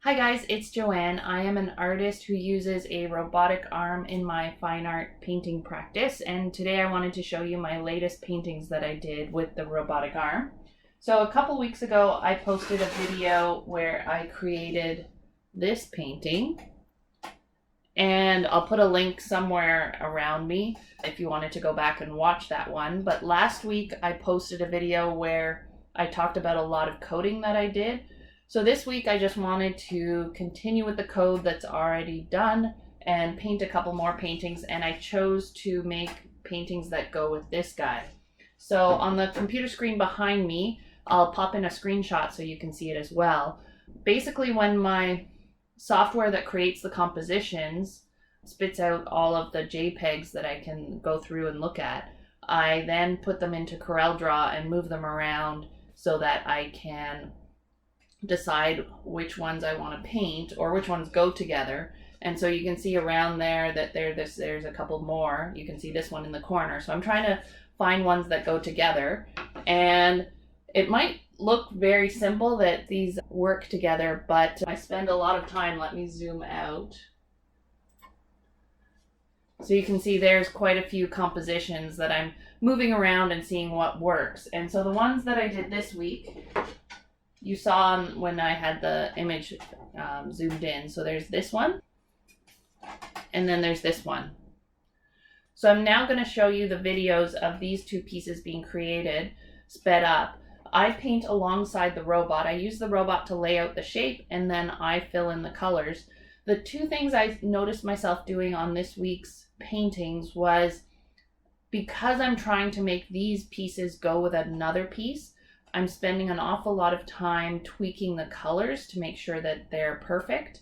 Hi guys, it's Joanne. I am an artist who uses a robotic arm in my fine art painting practice, and today I wanted to show you my latest paintings that I did with the robotic arm. So a couple weeks ago I posted a video where I created this painting, and I'll put a link somewhere around me if you wanted to go back and watch that one. But last week I posted a video where I talked about a lot of coding that I did. So this week I just wanted to continue with the code that's already done and paint a couple more paintings, and I chose to make paintings that go with this guy. So on the computer screen behind me, I'll pop in a screenshot so you can see it as well. Basically, when my software that creates the compositions spits out all of the JPEGs that I can go through and look at, I then put them into CorelDRAW and move them around so that I can decide which ones I want to paint or which ones go together. And so you can see around there that there's a couple more. You can see this one in the corner. So I'm trying to find ones that go together, and it might look very simple that these work together, but I spend a lot of time. Let me zoom out. So you can see there's quite a few compositions that I'm moving around and seeing what works. And so the ones that I did this week, you saw when I had the image zoomed in. So there's this one, and then there's this one. So I'm now going to show you the videos of these two pieces being created, sped up. I paint alongside the robot. I use the robot to lay out the shape, and then I fill in the colors. The two things I noticed myself doing on this week's paintings was, because I'm trying to make these pieces go with another piece, I'm spending an awful lot of time tweaking the colors to make sure that they're perfect.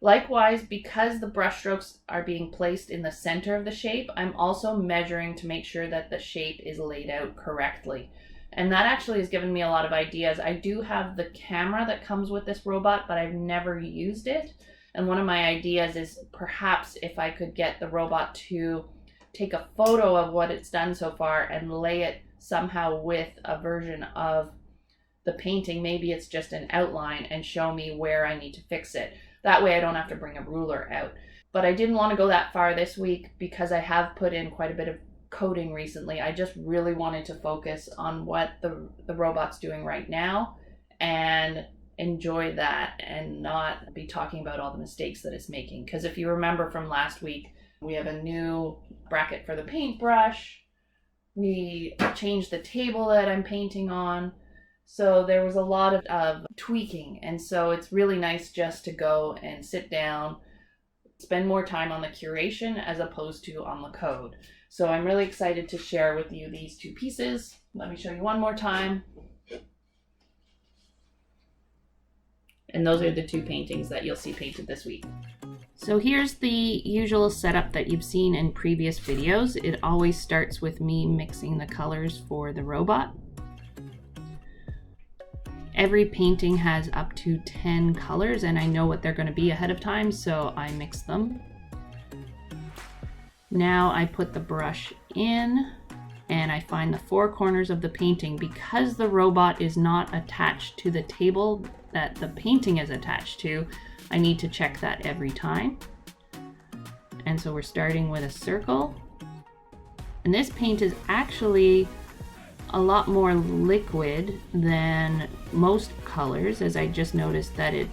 Likewise, because the brushstrokes are being placed in the center of the shape, I'm also measuring to make sure that the shape is laid out correctly. And that actually has given me a lot of ideas. I do have the camera that comes with this robot, but I've never used it. And one of my ideas is perhaps if I could get the robot to take a photo of what it's done so far and lay it somehow with a version of the painting. Maybe it's just an outline, and show me where I need to fix it. That way I don't have to bring a ruler out. But I didn't want to go that far this week because I have put in quite a bit of coding recently. I just really wanted to focus on what the robot's doing right now and enjoy that and not be talking about all the mistakes that it's making. Because if you remember from last week, we have a new bracket for the paintbrush. We changed the table that I'm painting on. So there was a lot of tweaking. And so it's really nice just to go and sit down, spend more time on the curation as opposed to on the code. So I'm really excited to share with you these two pieces. Let me show you one more time. And those are the two paintings that you'll see painted this week. So here's the usual setup that you've seen in previous videos. It always starts with me mixing the colors for the robot. Every painting has up to 10 colors, and I know what they're going to be ahead of time, so I mix them. Now I put the brush in, and I find the four corners of the painting. Because the robot is not attached to the table that the painting is attached to, I need to check that every time. And so we're starting with a circle. And this paint is actually a lot more liquid than most colors, as I just noticed that it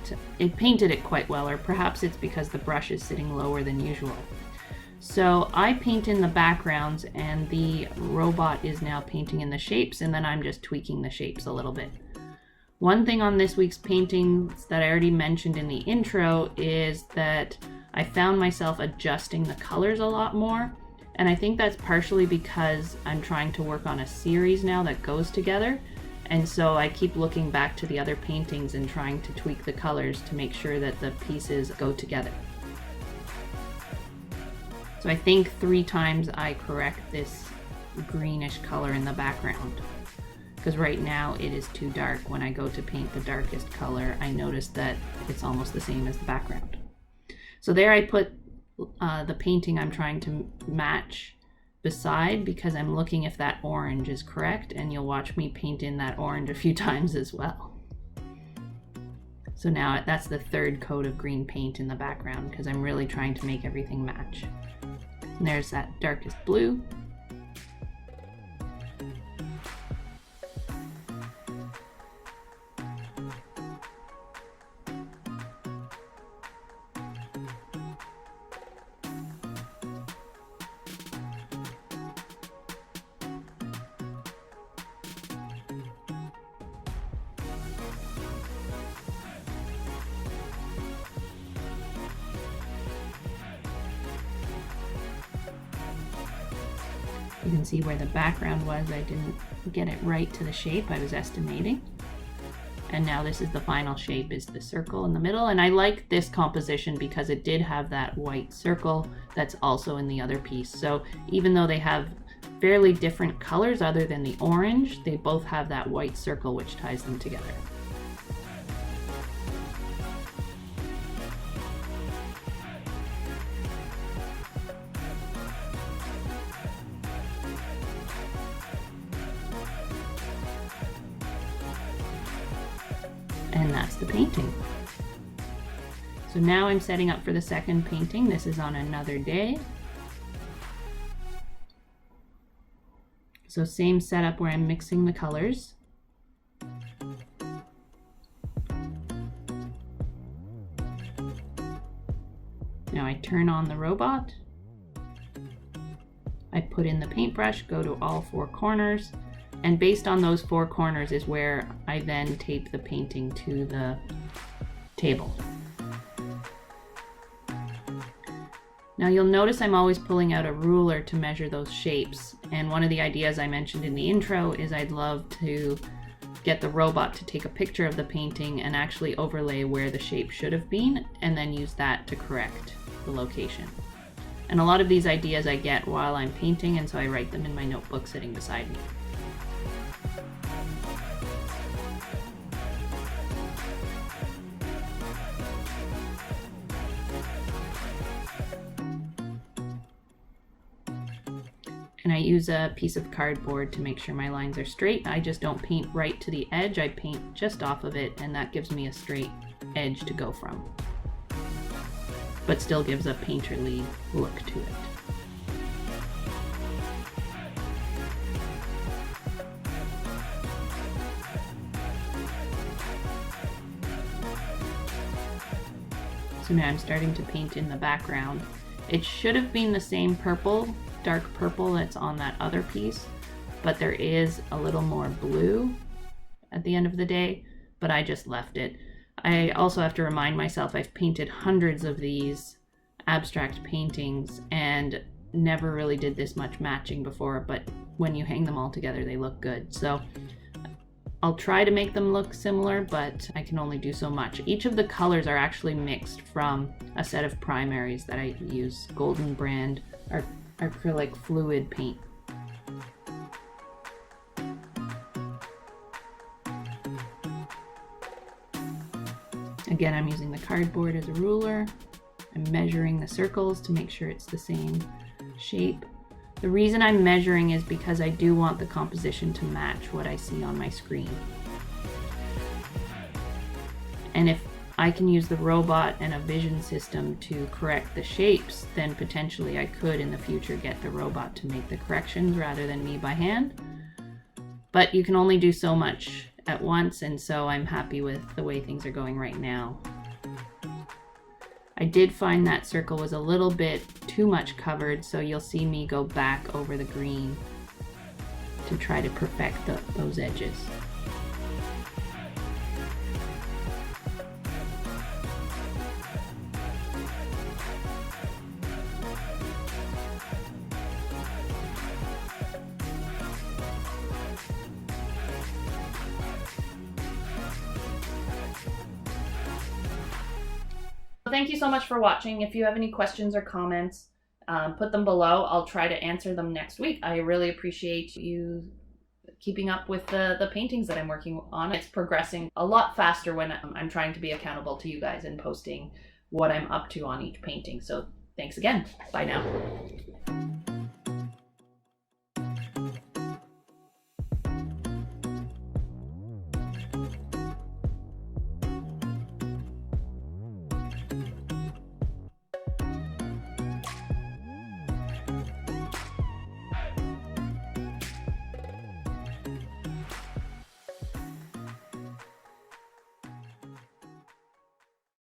painted it quite well, or perhaps it's because the brush is sitting lower than usual. So I paint in the backgrounds, and the robot is now painting in the shapes, and then I'm just tweaking the shapes a little bit. One thing on this week's paintings that I already mentioned in the intro is that I found myself adjusting the colors a lot more. And I think that's partially because I'm trying to work on a series now that goes together. And so I keep looking back to the other paintings and trying to tweak the colors to make sure that the pieces go together. So I think 3 times I correct this greenish color in the background, because right now it is too dark. When I go to paint the darkest color, I notice that it's almost the same as the background. So there I put the painting I'm trying to match beside, because I'm looking if that orange is correct, and you'll watch me paint in that orange a few times as well. So now that's the third coat of green paint in the background because I'm really trying to make everything match. And there's that darkest blue. You can see where the background was. I didn't get it right to the shape I was estimating. And now this is the final shape, is the circle in the middle. And I like this composition because it did have that white circle that's also in the other piece. So even though they have fairly different colors other than the orange, they both have that white circle which ties them together. And that's the painting. So now I'm setting up for the second painting. This is on another day. So same setup where I'm mixing the colors. Now I turn on the robot. I put in the paintbrush, go to all four corners, and based on those four corners is where I then tape the painting to the table. Now you'll notice I'm always pulling out a ruler to measure those shapes, and one of the ideas I mentioned in the intro is I'd love to get the robot to take a picture of the painting and actually overlay where the shape should have been, and then use that to correct the location. And a lot of these ideas I get while I'm painting, and so I write them in my notebook sitting beside me. And I use a piece of cardboard to make sure my lines are straight. I just don't paint right to the edge, I paint just off of it, and that gives me a straight edge to go from, but still gives a painterly look to it. So now I'm starting to paint in the background. It should have been the same purple, dark purple that's on that other piece, but there is a little more blue at the end of the day, but I just left it. I also have to remind myself I've painted hundreds of these abstract paintings and never really did this much matching before, but when you hang them all together they look good. So I'll try to make them look similar, but I can only do so much. Each of the colors are actually mixed from a set of primaries that I use. Golden brand acrylic fluid paint. Again, I'm using the cardboard as a ruler. I'm measuring the circles to make sure it's the same shape. The reason I'm measuring is because I do want the composition to match what I see on my screen. And if I can use the robot and a vision system to correct the shapes, then potentially I could in the future get the robot to make the corrections rather than me by hand. But you can only do so much at once, and so I'm happy with the way things are going right now. I did find that circle was a little bit too much covered, so you'll see me go back over the green to try to perfect those edges. Thank you so much for watching. If you have any questions or comments, put them below. I'll try to answer them next week. I really appreciate you keeping up with the paintings that I'm working on. It's progressing a lot faster when I'm trying to be accountable to you guys and posting what I'm up to on each painting. So thanks again. Bye now.